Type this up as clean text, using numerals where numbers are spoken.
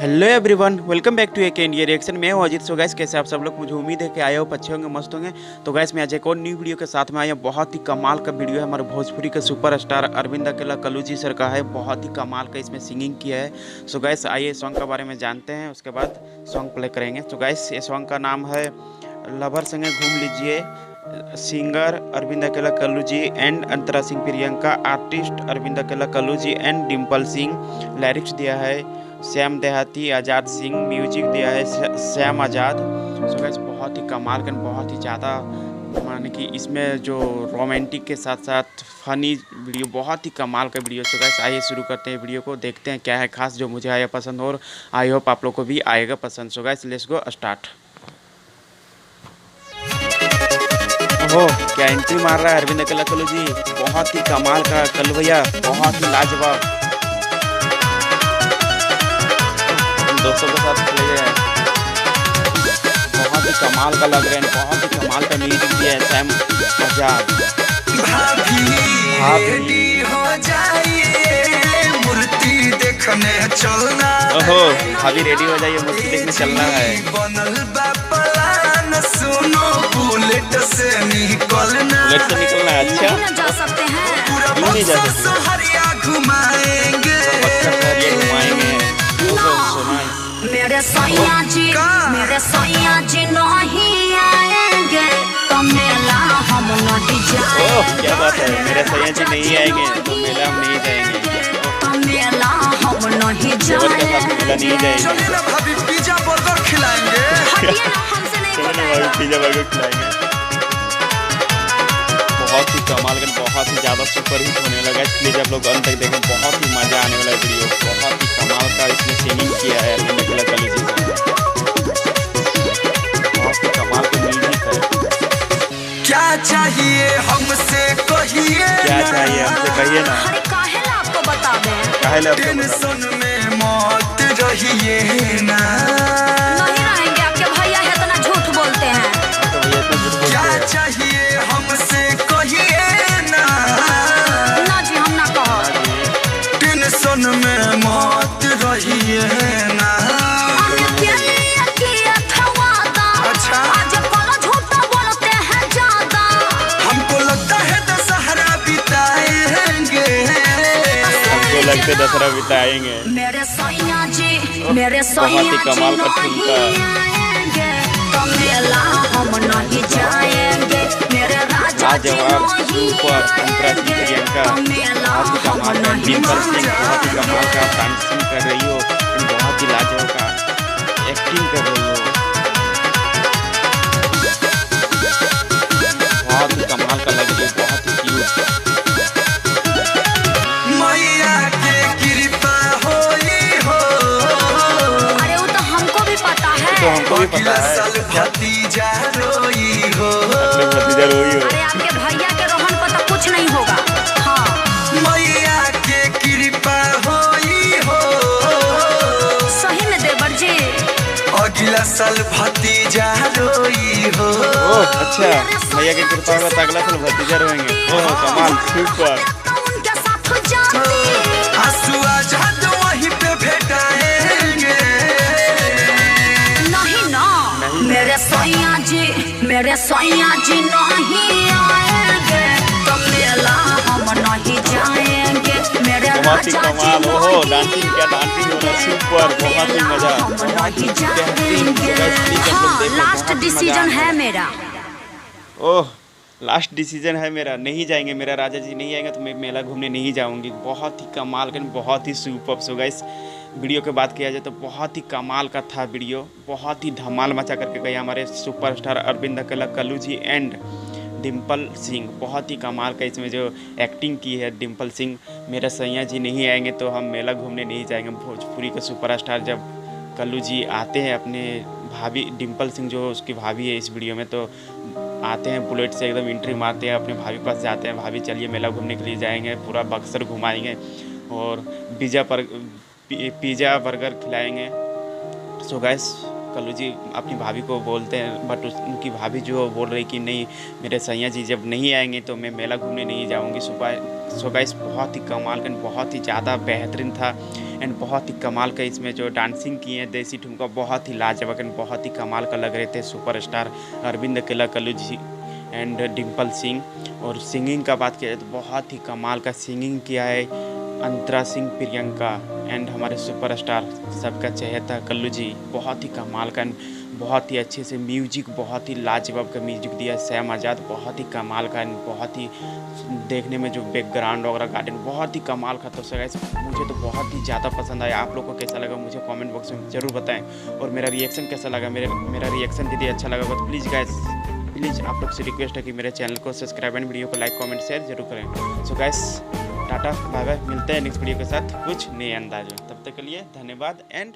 Hello everyone, welcome back to एक India reaction. मैं हूं अजीत। सो गाइस, कैसे आप सब लोग? मुझे उम्मीद है कि आए हो, अच्छे होंगे, मस्त होंगे। तो गाइस, मैं आज एक और न्यू वीडियो के साथ में आया। बहुत ही कमाल का वीडियो है। हमारे भोजपुरी के सुपरस्टार अरविंद अकेला कल्लू जी सर का है। बहुत ही कमाल का इसमें सिंगिंग किया है। सो गाइस, आइए सॉन्ग के बारे में जानते हैं, उसके बाद सॉन्ग प्ले करेंगे। तो गाइस, ये सॉन्ग का नाम है लवर संगे घूम लीजिए। Singer Arvind Akela Kallu ji and Antara Singh Priyanka. Artist Arvind Akela Kallu ji and Dimple Singh. Lyrics दिया है श्याम देहाती, आज़ाद सिंह। म्यूजिक दिया है श्याम आज़ाद। सो गाइस, बहुत ही कमाल का, बहुत ही ज़्यादा माने कि इसमें जो रोमांटिक के साथ साथ फनी वीडियो, बहुत ही कमाल का वीडियो। सो गाइस, आइए शुरू करते हैं वीडियो को, देखते हैं क्या है खास जो मुझे आया पसंद, और आई होप आप लोग को भी आएगा पसंद। So guys, let's go start. ओहो, क्या एंट्री मार रहा है अरविंद अकेला कल्लू जी। बहुत ही कमाल का कल्लू भैया, बहुत ही लाजवाब। दोस्तों के साथ चले गए हैं। बहुत ही कमाल का लग रहे हैं, बहुत ही कमाल का म्यूजिक दिया है श्याम आज़ाद। ओहो, भाभी रेडी हो जाइए, मूर्ति देखने चलना है। बुलेट से निकलना है। अच्छा, क्यों नहीं जा सकते? घुमाएंगे। मेरे सैया जी नहीं आएंगे तो मेला हम नहीं जाएंगे। ओह, क्या बात है, मेरे सैया जी नहीं आएंगे तो मेला हम नहीं जाएंगे। तो मेला हम नहीं जाएंगे। मेला नहीं जाएंगे। भाभी पिज्जा बर्गर खिलाएंगे। हटिए ना, हमसे नहीं भाभी पिज्जा बर्गर खिलाएंगे। बहुत ही कमाल का, बहुत ही ज़्यादा सुपर हिट होने लगा। प्लीज आप लोग अंत तक देखें, बहुत ही मजा आने वाला वीडियो। बहुत ही कमाल का इसमें सिंगिंग किया है अरविंद अकेला कल्लू जी ने। बहुत ही कमाल का म्यूजिक है। क्या चाहिए हमसे कहिए, क्या चाहिए हमसे कहिए ना। अरे काहेला आपको बता दें, काहेला आपको टेंशन में मत रहिए ना। नहीं रहेंगे। आपके भैया है इतना झूठ बोलते हैं। क्या चाहिए हमसे कहिए ना। ना जी, हम ना कहो। टेंशन में मत रहिए ना। हमने प्यार किया था वादा। अच्छा। आज बोलो झूठ बोलते हैं ज्यादा। हमको लगता है दशहरा बिताएंगे। हमको लगता है दशहरा बिताएंगे। मेरे सैया जी, मेरे सैया बहुत ही कमाल का जी ठुमका। नहीं आएंगे तो मेला हम नहीं जाएंगे। मेरे राजा जी लाजवाब, नहीं सुपर, अंतरा सिंह प्रियंका। तो मेला बहुत ही हम कमाल का नहीं डिम्पल सिंह, बहुत ही जाएंगे। कमाल का डांसिंग कर रही हो, बहुत ही लाजवाब का एक्टिंग कर रही हो। बहुत ही कमाल का लग रही है, बहुत ही क्यूट। मैया के कृपा होई हो। अरे वो तो हमको भी पता है। तो हमको भी पता है। साल भतीजा रोई हो। अपने भतीजा रोई हो। अरे आपके भैया के रोहन पर तो कुछ नहीं होगा। हाँ, मैया के कृपा होई हो। सही में देवर जी। अगला साल भतीजा रोई हो। ओह, अच्छा, भैया की कृपा होगा तो अगला साल भतीजा रोएंगे। ओह, कमाल, सुपर। तो उनके साथ जाती। आंसू आजाद वहीं पे भेटाएंगे। नहीं ना, मेरे सैया जी नहीं आएंगे तो मेला हम नहीं जाएंगे। मेरे बहुत ही राजा जी कमाल। ओहो, नहीं डांसिंग, क्या डांसिंग हो रहा है, सुपर, बहुत ही मजा। हम बहुत ही नहीं जाएंगे। बेहतरीन। हाँ, लास्ट डिसीजन है मेरा। ओह, लास्ट डिसीजन है मेरा, नहीं जाएंगे। मेरा राजा जी नहीं आएंगे तो मैं मेला घूमने नहीं जाऊंगी। बहुत ही कमाल का, बहुत ही सुपर। सो गाइस, वीडियो की बात किया जाए तो बहुत ही कमाल का था वीडियो। बहुत ही धमाल मचा करके गए हमारे सुपरस्टार अरविंद अकेला कल्लू जी एंड डिम्पल सिंह। बहुत ही कमाल का इसमें जो एक्टिंग की है डिम्पल सिंह। मेरे सैया जी नहीं आएंगे तो हम मेला घूमने नहीं जाएंगे। भोजपुरी के सुपरस्टार जब कल्लू जी आते हैं, अपने भाभी डिम्पल सिंह जो उसकी भाभी है इस वीडियो में, तो आते हैं बुलेट से, एकदम एंट्री मारते हैं, अपने भाभी पास जाते हैं। भाभी चलिए मेला घूमने के लिए जाएंगे, पूरा बक्सर घुमाएंगे और पिज़्ज़ा बर्गर खिलाएंगे। सो गाइस, कल्लू जी अपनी भाभी को बोलते हैं, बट उनकी भाभी जो बोल रही कि नहीं, मेरे सैया जी जब नहीं आएंगे तो मैं मेला घूमने नहीं जाऊंगी। सो गाइस, बहुत ही कमाल का, बहुत ही ज़्यादा बेहतरीन था एंड बहुत ही कमाल का इसमें जो डांसिंग किए हैं देसी ठुमका बहुत ही लाजवाब एंड बहुत ही कमाल का लग रहे थे सुपरस्टार अरविंद अकेला कल्लू जी एंड डिम्पल सिंह। और सिंगिंग का बात किया जाए तो बहुत ही कमाल का सिंगिंग किया है अंतरा सिंह प्रियंका एंड हमारे सुपरस्टार सबका चहेता कल्लू जी, बहुत ही कमाल का, बहुत ही अच्छे से म्यूजिक, बहुत ही लाजवाब का म्यूजिक दिया सैम आज़ाद, बहुत ही कमाल का, बहुत ही देखने में जो बैकग्राउंड वगैरह गार्डन बहुत ही कमाल का। तो गाइस मुझे तो बहुत ही ज़्यादा पसंद आया। आप लोग को कैसा लगा मुझे कमेंट बॉक्स में ज़रूर बताएं और मेरा रिएक्शन कैसा लगा। मेरा रिएक्शन यदि अच्छा लगा तो प्लीज़ गाइस प्लीज़ आप लोग से रिक्वेस्ट है कि मेरे चैनल को सब्सक्राइब एंड वीडियो को लाइक कमेंट शेयर जरूर करें। So guys tata bye bye, मिलते हैं नेक्स्ट वीडियो के साथ कुछ नए अंदाज में। तब तक के लिए धन्यवाद एंड